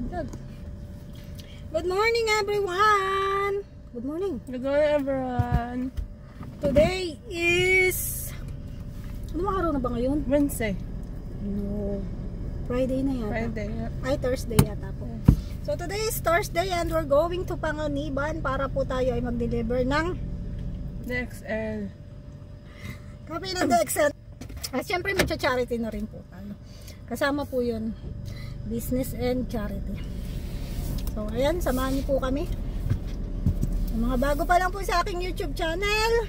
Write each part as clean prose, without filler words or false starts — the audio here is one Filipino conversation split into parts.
Good morning everyone! Good morning! Good morning everyone! Today is... Ano araw na ba ngayon? Wednesday. No. Friday na yata. Friday. Ay, Thursday yata po. So today is Thursday and we're going to Panganiban para po tayo ay mag-deliver ng DXL. Copy ng DXL. At syempre magcha-charity na rin po tayo. Kasama po yun. Business and charity. So ayan, samahan niyo po kami. Yung mga bago pa lang po sa aking YouTube channel,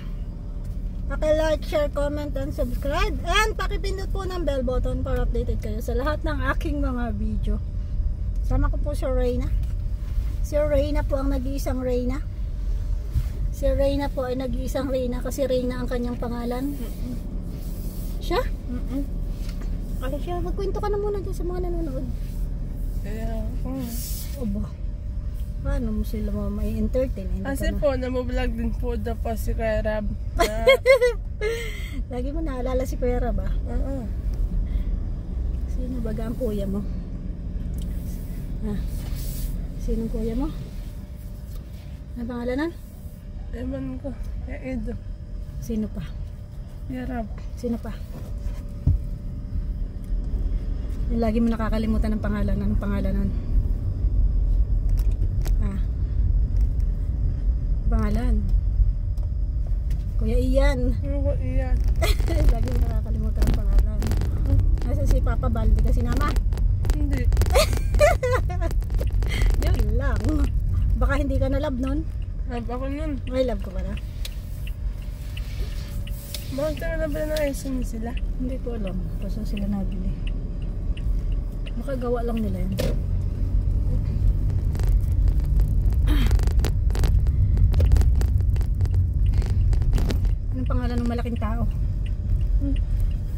paki-like, share, comment, and subscribe. And pakipindot po ng bell button para updated kayo sa lahat ng aking mga video. Sama ko po si Reyna. Si Reyna po ang nag-iisang Reyna. Si Reyna po ay nag-iisang Reyna kasi Reyna ang kanyang pangalan. Siya? Ay siya, magkwento ka na muna dyan sa mga nanonood. Kaya, Oba, paano mo sila may entertain? kasi po, namablog din po daw po si Kuya Rab. Lagi mo naalala si Kuya Rab ah? Sino baga ang kuya mo? Sinong kuya mo? Ano pangalanan? Ewan ko, Kuya Edo. Sino pa? Kuya Rab. Sino pa? Lagi mo nakakalimutan ng pangalan. Anong pangalan nun? Pangalan? Kuya Ian. Ano ko iyan? Lagi mo nakakalimutan ng pangalan. Nasa si Papa Baldi kasi nama. Hindi. Yun lang. Baka hindi ka na love nun. Love ako nun. May love ko pala. Bakit ka na ba na SM sila? Hindi ko alam. Basta sila nabili. Makagawa lang nila yun. Anong pangalan ng malaking tao?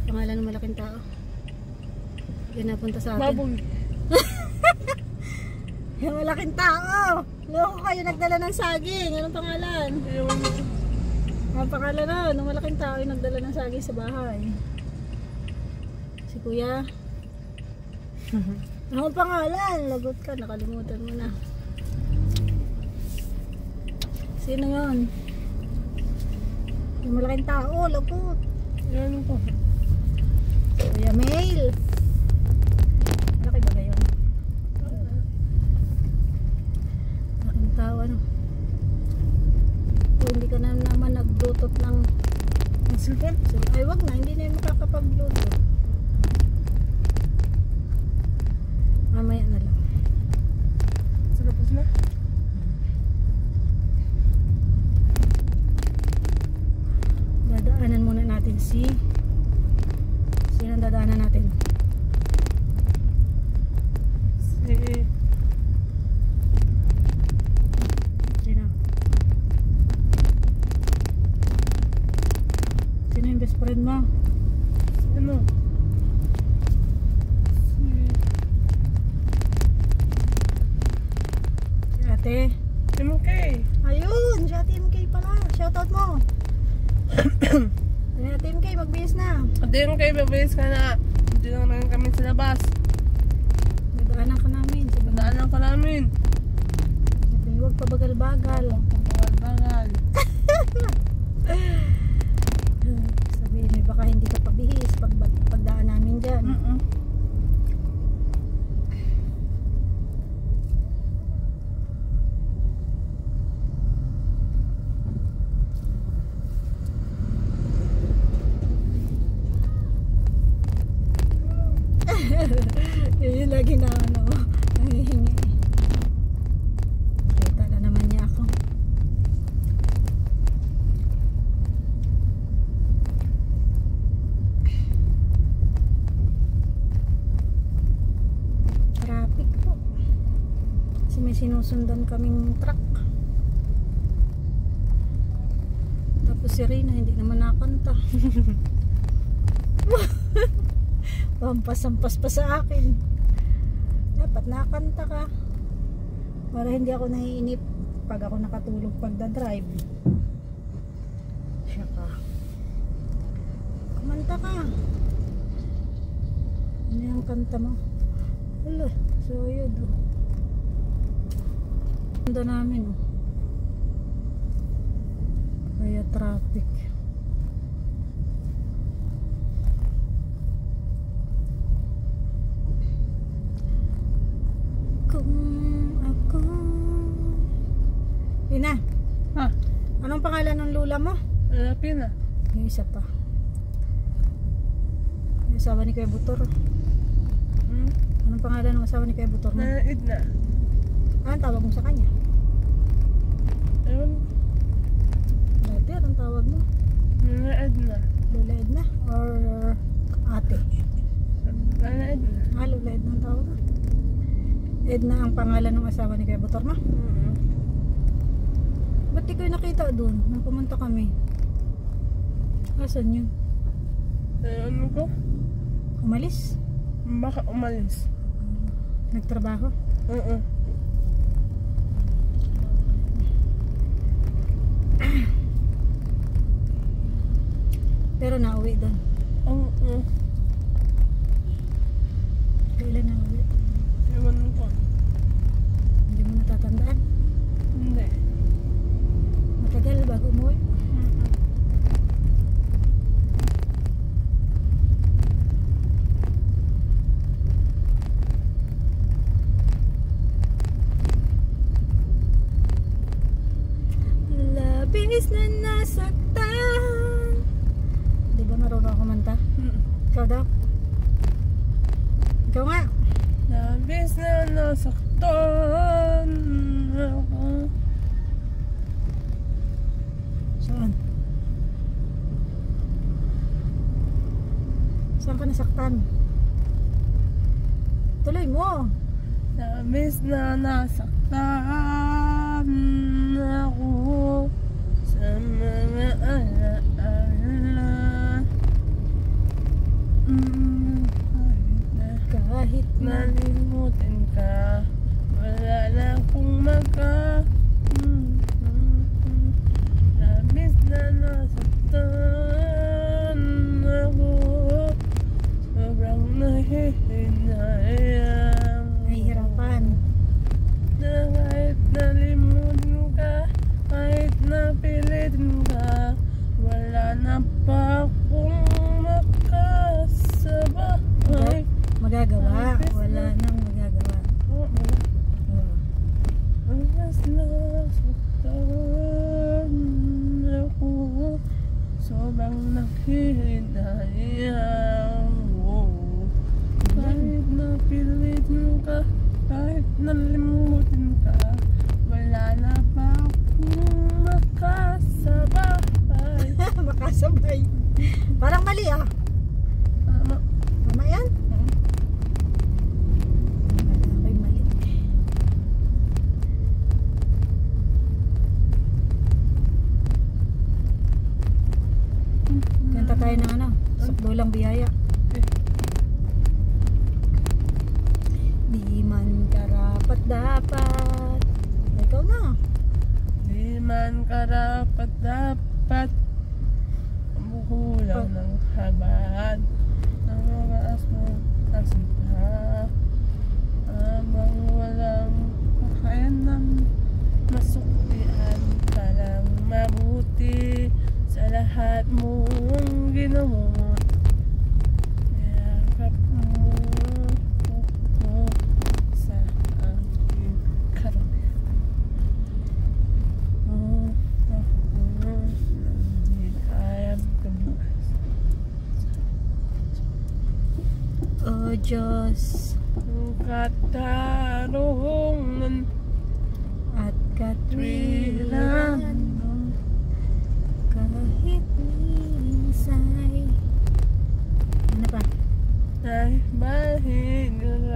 Pangalan ng malaking tao? Yan napunta sa atin. Baboy. Yung malaking tao! Loko kayo nagdala ng saging. Anong pangalan? Ewan ko. Ang pangalan na, ng malaking tao yung nagdala ng saging sa bahay. Si Kuya. Anong pangalan? Lagot ka, nakalimutan mo na. Sino yun? Yung malaking tao, lagot. Ewan ko. Kuya Mail. Malaki ba gayon? Malaking tao, ano? Kung hindi ka na naman nag-bluetooth ng Cellphone? ay wag na, hindi na yung makakapag-bluetooth. Mamaya na lang. So, tapos na? Dadaanan muna natin si sino ang dadaanan natin? Sino? Sino yung best friend mo? Ano? Si ate. Okay. Ayun, si ate MK pala. Shoutout mo. Si ate MK, magbihis na. Hindi yung kayo, mabilis ka na. Hindi lang rin kami sa labas. Dadaanan ka namin. Daanan ka namin. Huwag pa bagal-bagal. Bagal-bagal. Sabihin mo, baka hindi ka pabihis pagdaan namin dyan. Yun yung lagi na ano, nangihingi. Kita na naman niya ako. Traffic po. Kasi may sinusundan kaming truck. Tapos si Reyna hindi naman nakanta. Pampas-ampas pa sa akin. Dapat nakanta ka para hindi ako naiinip pag ako nakatulog pagda-drive. Siya ka. Kumanta ka. Ano yung kanta mo? Wala, so yun. Ganda namin oh. Kaya traffic. Kung ako Ina, Ha? anong pangalan ng lula mo? Lalapin na. Yung isa pa. Yung asawa ni Kuya Butor. Anong pangalan ng asawa ni Kuya Butor mo? Nanaid na. Anong tawag mo sa kanya? Ayun. Dati, anong tawag mo? Nanaid na. Lola Edna or ate? Nanaid na. Lola Edna ang tawag mo? Edna ang pangalan ng asawa ni Kuya Butor mo? Ba't di kayo nakita doon nung pumunta kami? Asan yun? Ayun ko. Umalis? Baka umalis. Nagtrabaho? Pero nauwi doon. Kailan nauwi? Ewan ko. Hindi mo natatandaan? Hindi. Matagal bago umuwi? Labis na nasaktan. Di ba marunong kumanta? Ikaw daw? Ikaw nga. Labis na nasaktan ako. Saan? Saan ka nasaktan? Tuloy mo. Labis na nasaktan ako sa mga alaala. Kahit na Nalimutin ka, wala na akong labis na nasaktan ako, sobrang nahihinayang nahihirapan. na kahit nalimutin ka, kahit napilitin ka, wala na pa akong makasabay. Magagawa. Wala nang magagawa. Oo. Labis na nasaktan ako, sobrang nahihinayang kahit napilitin ka, kahit nalimutin ka, wala na pa akong makasabay. Makasabay. Parang mali ah. Tama. Tama yan? Ako'y mali. Kanta tayo ng ano? Sakdulang biyaya. Di man karapat dapat. Ikaw na. Di man karapat dapat bukulang ng habaan ng mga asmo asinta habang walang kakayanan, masuklian ka lang mabuti sa lahat mong ginawa. Yakap mo ako sa aking karamihan. Hindi kayang kabukas. O Diyos Ang katarungan at katwiran, kahit minsay. Ano pa? ay mahigran,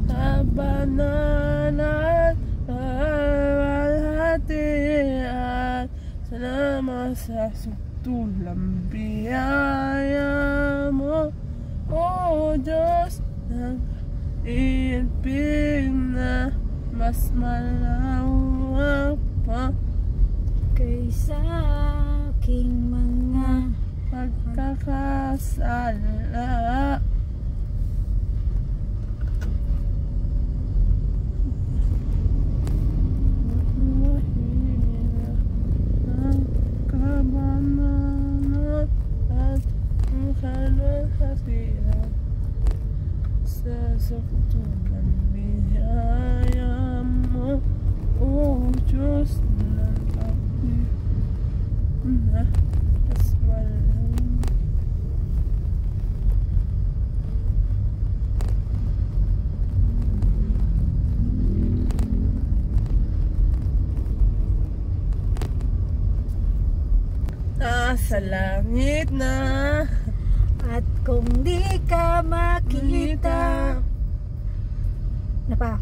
kabananan, kalwalhatian, salamat sa sugtulang biyaya mo, O Diyos ng ilpin na mas malawak pa Kaysa aking mga pagkakasala. nasaktuhan biyaya mo, oh Diyos na aking nakaswalan. Nasa langit na At kung di ka makita, na pa?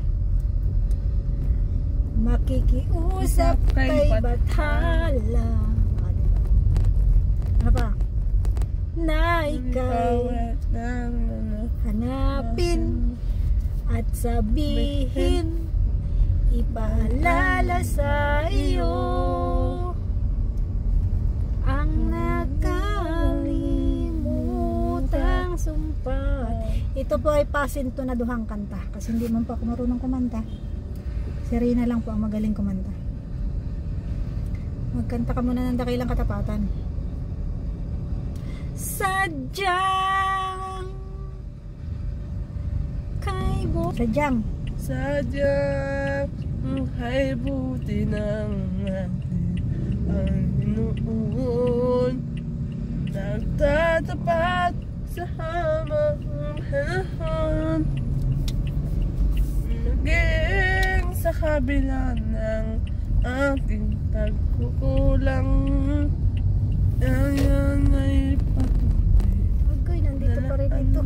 Makikiusap kay Bathala. Ano pa? Na ikaw hanapin at sabihin, ipaalala sa iyo ang nakalimutang sumpa. Ito po ay pasintonaduhang kanta kasi hindi man po ako marunong kumanta. Si Rina lang po ang magaling kumanta. Magkanta ka muna ng dakilang katapatan. Sadyang Sadyang kay buti ng ating Panginoon, nagtatapat sa hamang panahon, naging sa kabila ng ating pagkukulang, ayan ay patuloy. Okay, nandito pa rin ito.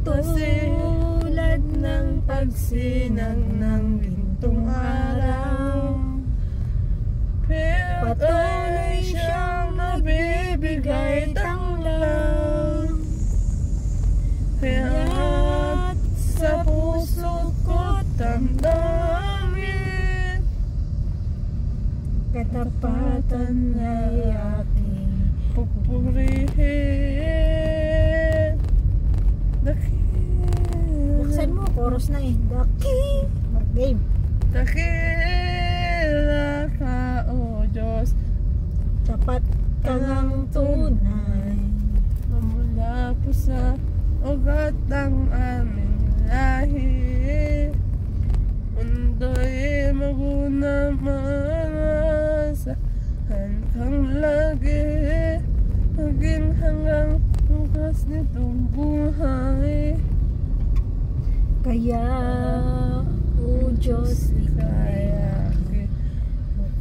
Tulad ng pagsinag ng gintong araw, patuloy siyang nabibigay tanglaw. Kaya't sa puso ko damdamin, Katapatan ay aking pupurihin. buksan mo, chorus na eh. Daki game. Dakila ka, O Diyos, Tapat ka ng tunay. mula po sa ugat ng aming lahi. Mundo'y magunamanasahan kang lagi, maging hanggang bukas nitong buhay. Kaya, O Diyos, Kaya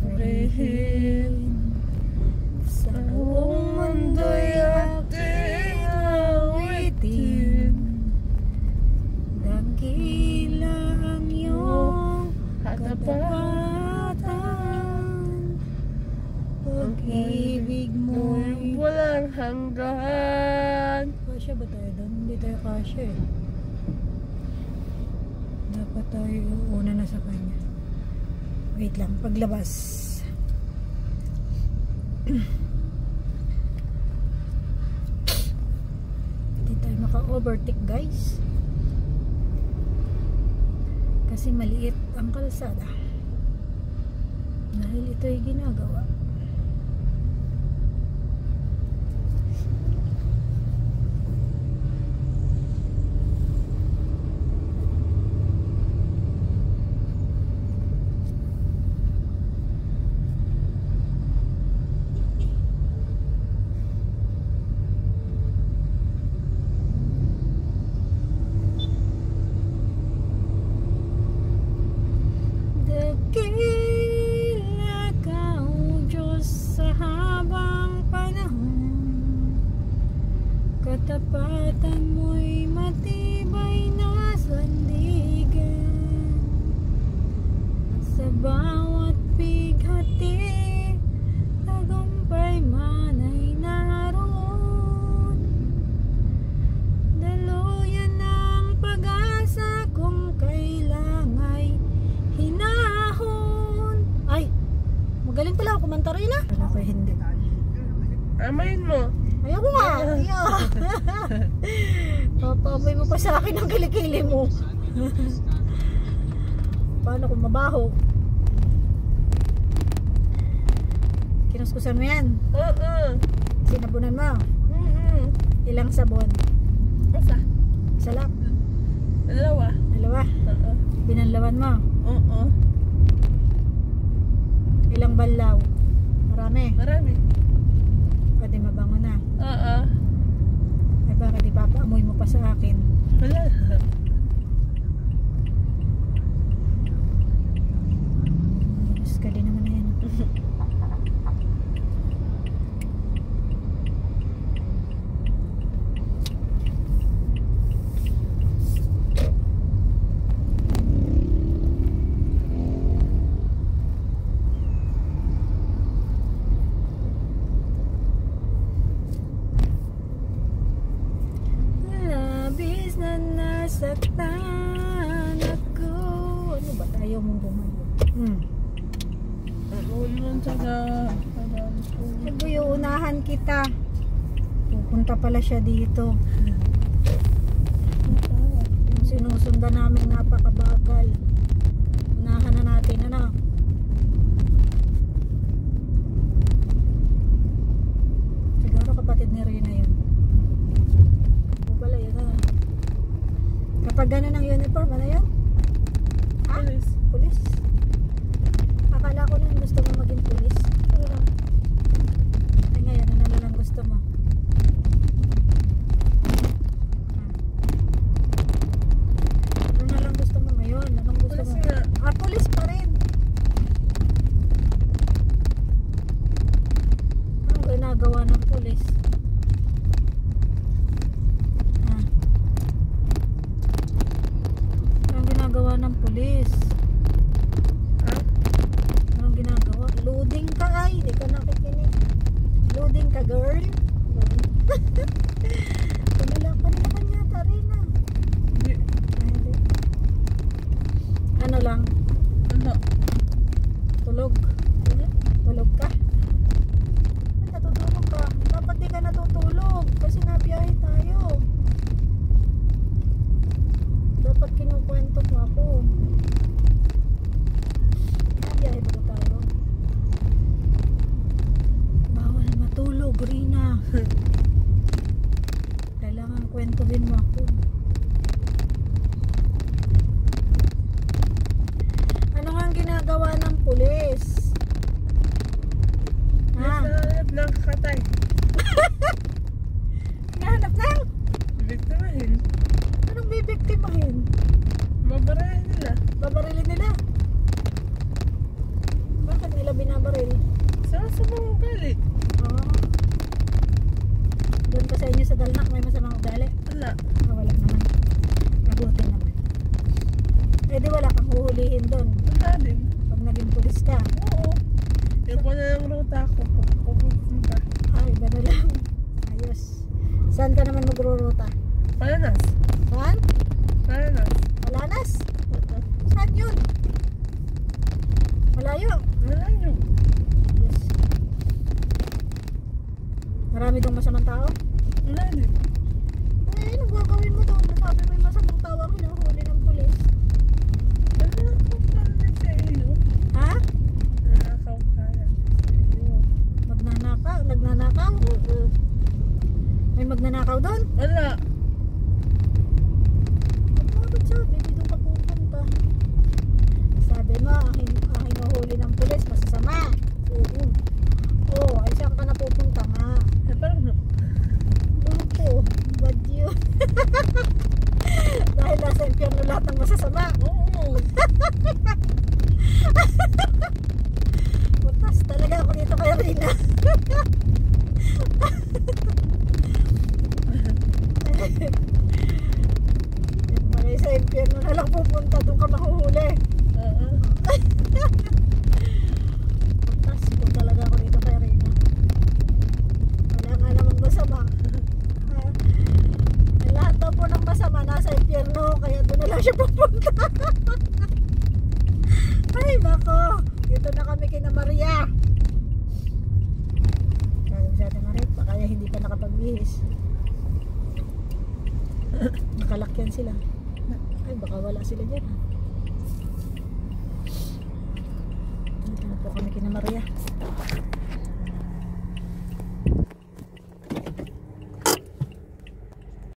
pupurihin sa buong mundo'y ating awitin. Dakila ang iyong katapatan. Pag-ibig mo'y walang hanggan. kasya ba tayo doon? Hindi tayo kasya eh. Dapat tayo una na sa kanya. Wait lang, paglabas. Hindi tayo maka-overtake guys. Kasi maliit ang kalsada. Dahil ito ay ginagawa. Dakila ka, O Diyos, sa habang panahon. Katapatan mo'y matibay na sandigan. Sa bawat bighati, tagumpay man ay naroon. Daluyan ng pag-asa kung kailang ay hinahon. Ay, magaling pala ako kumanta rin ah. Wala ko hindi. Amayin mo. Ayoko nga. Papaboy mo pa sa akin ang kilikili mo. Paano kung mabaho? Kinuskusan mo yan. Sinabunan mo. Ilang sabon? Basta. Isa lang. Ewan mo. Oo. Ilang balaw? Marami. Marami. Pwede mabango na. Oo. Eh bakit ipapaamoy mo pa sa akin? Wala. Diyos ka din naman na yan. Labis na nasaktan ako. Ano ba tayo mong bumayo? Ano yun sa Sabi, unahan kita. Pupunta pala siya dito. Yung sinusundan namin napakabagal. Unahan na natin, ano? Siguro kapatid ni Rina yun. O pala yun, ano? Kapag gano'n ang uniform, ano yun? Ha? Police. Pulis? Akala ko nun gusto mo maging pulis. Ay ngayon, ano na lang gusto mo? Ano na lang gusto mo ngayon? Anong gusto Police mo? nga. Ah, pulis pa rin. Anong ginagawa ng pulis? Ah. Anong ginagawa ng pulis? Ha? Anong ginagawa? Loading ka ay, hindi ka nakikinig. Loading ka, girl. Kanila kanya, Tarina. Hindi. Ay, hindi. Ano lang? Ano? Tulog. Tulog ka? Ay, natutulog ka. Dapat di ka natutulog kasi nabiyahe tayo. Dapat kinukwento mo ako. Nabiyahe ba tayo? Bawal matulog, Rina. Kailangan kwentuhin mo ako. Ano nga ang ginagawa ng pulis? Ha? Nasa ng kakatay. Nahanap ng? Bibigtimahin. Anong bibiktimahin? Babarahin nila. Babarilin nila? Bakit nila binabaril? Sa mga ugali. Oh. Doon pa sa inyo sa Dalnak may masamang ugali? Wala. Ah, wala naman. Mabuti naman. Eh di wala kang huhulihin doon Wala din. pag naging pulis ka. Oo. Yung po na yung ruta ko. Pupunta. Ay, gano'n lang. Ayos. Saan ka naman magruruta? Palanas. Saan? Palanas. Malanas? Saan yun? Malayo? Malayo. Yes. Marami dong masamang tao? Wala din. Eh, anong gagawin mo doon? Sabi mo yung masamang tao ang hinahuli ng pulis. Nanakaw pa rin sa iyo. Ha? Nanakaw pa rin sa iyo. Magnanakaw? Nagnanakaw? May magnanakaw doon? Wala. Bakit sabi? Dito ka pupunta. Sabi mo, ang hinuhuli ng pulis, masasama. Oo. Oo, ay saan ka na pupunta nga? Eh, parang no. Opo, bad yun. Dahil nasa impyerno lahat ng masasama. Oo. Butas talaga ako dito kay Rina. Bagay sa impyerno na lang pupunta, doon ka mahuhuli. Oo. Butas ko talaga ako dito kay Rina. Wala nga namang masama. Lahat daw po ng masama nasa impyerno, kaya doon na lang siya pupunta. Ay nako, dito na kami kina Maria. Kaya sa ating Maria, kaya hindi pa nakapagbihis. Nakalakyan sila. Ay baka wala sila dyan. Dito na po kami kina Maria.